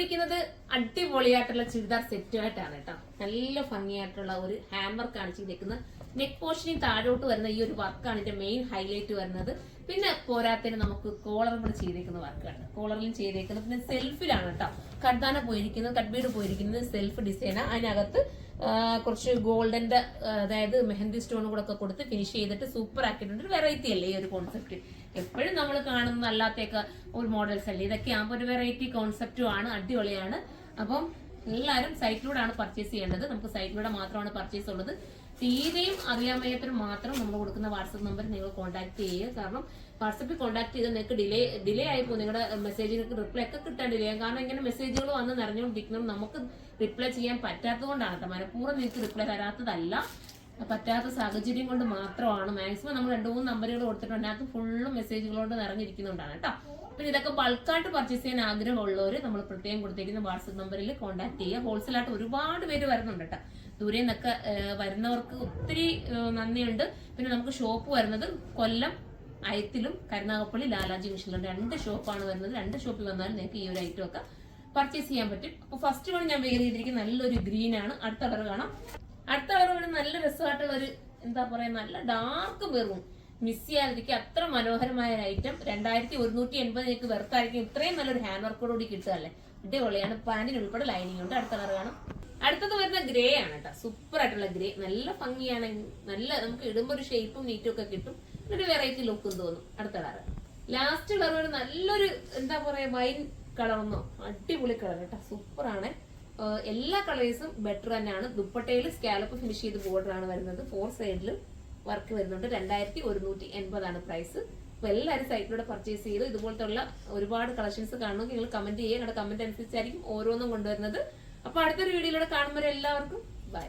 വന്നിരിക്കുന്നത് അടിപൊളിയായിട്ടുള്ള ചുരിദാർ സെറ്റുമായിട്ടാണ് കേട്ടോ. നല്ല ഭംഗിയായിട്ടുള്ള ഒരു ഹാൻഡ് വർക്കാണ് ചെയ്തേക്കുന്നത്. നെക്ക് പോർഷനിൽ താഴോട്ട് വരുന്ന ഈ ഒരു വർക്കാണ് ഇതിന്റെ മെയിൻ ഹൈലൈറ്റ് വരുന്നത്. പിന്നെ പോരാത്തതിന് നമുക്ക് കോളറും കൂടെ ചെയ്തേക്കുന്ന വർക്കാണ്. കോളറിലും ചെയ്തേക്കുന്നത് പിന്നെ സെൽഫിലാണ് കേട്ടോ. കട്ദാന പോയിരിക്കുന്നത്, കട്ബീഡ് പോയിരിക്കുന്നത് സെൽഫ് ഡിസൈനാണ്. അതിനകത്ത് കുറച്ച് ഗോൾഡന്റെ അതായത് മെഹന്തി സ്റ്റോൺ കൂടെ ഒക്കെ കൊടുത്ത് ഫിനിഷ് ചെയ്തിട്ട് സൂപ്പർ ആക്കിയിട്ടുണ്ട്. ഒരു വെറൈറ്റി അല്ലേ ഈ ഒരു കോൺസെപ്റ്റ്. എപ്പോഴും നമ്മൾ കാണുന്ന അല്ലാത്തേക്ക് ഒരു മോഡൽസ് അല്ലേ, ഇതൊക്കെ ആകുമ്പോൾ ഒരു വെറൈറ്റി കോൺസെപ്റ്റും ആണ്, അടിപൊളിയാണ്. അപ്പം എല്ലാവരും സൈറ്റിലൂടെയാണ് പർച്ചേസ് ചെയ്യേണ്ടത്. നമുക്ക് സൈറ്റിലൂടെ മാത്രമാണ് പർച്ചേസ് ഉള്ളത്. തീരെയും അറിയാൻ വയ്യാത്തവരും മാത്രം നമ്മൾ കൊടുക്കുന്ന വാട്സപ്പ് നമ്പർ നിങ്ങൾ കോൺടാക്ട് ചെയ്യുക. കാരണം വാട്സപ്പിൽ കോൺടാക്ട് ചെയ്ത് നിങ്ങൾക്ക് ഡിലേ ആയിപ്പോ നിങ്ങളുടെ മെസ്സേജിനൊക്കെ റിപ്ലൈ ഒക്കെ കിട്ടാൻ ഡിലേ ആകും. കാരണം ഇങ്ങനെ മെസ്സേജുകൾ വന്ന് നിറഞ്ഞുകൊണ്ടിരിക്കണം, നമുക്ക് റിപ്ലൈ ചെയ്യാൻ പറ്റാത്തത് കൊണ്ടാണ് കേട്ടോ. മനഃപൂർവ്വം നിങ്ങൾക്ക് റിപ്ലൈ തരാത്തതല്ല, പറ്റാത്ത സാഹചര്യം കൊണ്ട് മാത്രമാണ്. മാക്സിമം നമ്മൾ 2-3 നമ്പറുകൾ കൊടുത്തിട്ടുണ്ട്, അതിനകത്ത് ഫുള്ളും മെസ്സേജുകളോട് നിറഞ്ഞിരിക്കുന്നുണ്ടാണ് കേട്ടോ. പിന്നെ ഇതൊക്കെ ബൾക്കായിട്ട് പർച്ചേസ് ചെയ്യാൻ ആഗ്രഹമുള്ളവർ നമ്മൾ പ്രത്യേകം കൊടുത്തിരിക്കുന്ന വാട്സപ്പ് നമ്പറിൽ കോൺടാക്ട് ചെയ്യുക. ഹോൾസെയിലായിട്ട് ഒരുപാട് പേര് വരുന്നുണ്ട് കേട്ടോ. ദൂരെ നിന്നൊക്കെ വരുന്നവർക്ക് ഒത്തിരി നന്ദിയുണ്ട്. പിന്നെ നമുക്ക് ഷോപ്പ് വരുന്നത് കൊല്ലം അയത്തിലും കരുനാഗപ്പള്ളി ലാലാജി മിഷനിലും 2 ഷോപ്പാണ് വരുന്നത്. 2 ഷോപ്പിൽ വന്നാലും നിങ്ങൾക്ക് ഈ ഒരു ഐറ്റം ഒക്കെ പർച്ചേസ് ചെയ്യാൻ പറ്റും. അപ്പൊ ഫസ്റ്റ് വൺ ഞാൻ വെയർ ചെയ്തിരിക്കുന്ന നല്ലൊരു ഗ്രീൻ ആണ്. അടുത്ത കളർ കാണാം. അടുത്ത കളർ നല്ല രസമായിട്ടുള്ള ഒരു എന്താ പറയാ, നല്ല ഡാർക്ക് മെറൂൺ. മിസ് ചെയ്യാതിരിക്കുക, അത്ര മനോഹരമായ ഒരു ഐറ്റം. 2180 നിങ്ങൾക്ക് വെറുത്തായിരിക്കും. ഇത്രയും നല്ലൊരു ഹാൻഡ് വർക്കോടുകൂടി കിട്ടുകയല്ലേ, അടിപൊളിയാണ്. പാന്റിന് ഉൾപ്പെടെ ലൈനിങ് ഉണ്ട്. അടുത്ത കളർ കാണാം. അടുത്തത് വരുന്ന ഗ്രേ ആണ് കേട്ടോ. സൂപ്പർ ആയിട്ടുള്ള ഗ്രേ, നല്ല ഭംഗിയാണ്. നല്ല നമുക്ക് ഇടുമ്പോൾ ഒരു ഷേപ്പും നീറ്റും ഒക്കെ കിട്ടും. ഒരു വെറൈറ്റി ലുക്കും തോന്നും. അടുത്ത കളർ, ലാസ്റ്റ് കളർ ഒരു നല്ലൊരു എന്താ പറയാ വൈൻ കളറൊന്നോ, അടിപൊളി കളർ കേട്ടോ. സൂപ്പർ ആണ്. എല്ലാ കളേഴ്സും ബെറ്റർ തന്നെയാണ്. ദുപ്പട്ടയിൽ സ്കാലപ്പ് ഫിനിഷ് ചെയ്ത് ബോർഡർ ആണ് വരുന്നത്. 4 സൈഡിലും വർക്ക് വരുന്നുണ്ട്. 2180 ആണ് പ്രൈസ്. അപ്പൊ എല്ലാവരും സൈറ്റിലൂടെ പർച്ചേസ് ചെയ്ത് ഇതുപോലത്തെ ഉള്ള ഒരുപാട് കളക്ഷൻസ് കാണണമെങ്കിൽ നിങ്ങൾ കമന്റ് ചെയ്യുക. നിങ്ങളുടെ കമന്റ് അനുസരിച്ചായിരിക്കും ഓരോന്നും കൊണ്ടുവരുന്നത്. അപ്പൊ അടുത്തൊരു വീഡിയോയിലൂടെ കാണുമ്പോൾ എല്ലാവർക്കും ബൈ.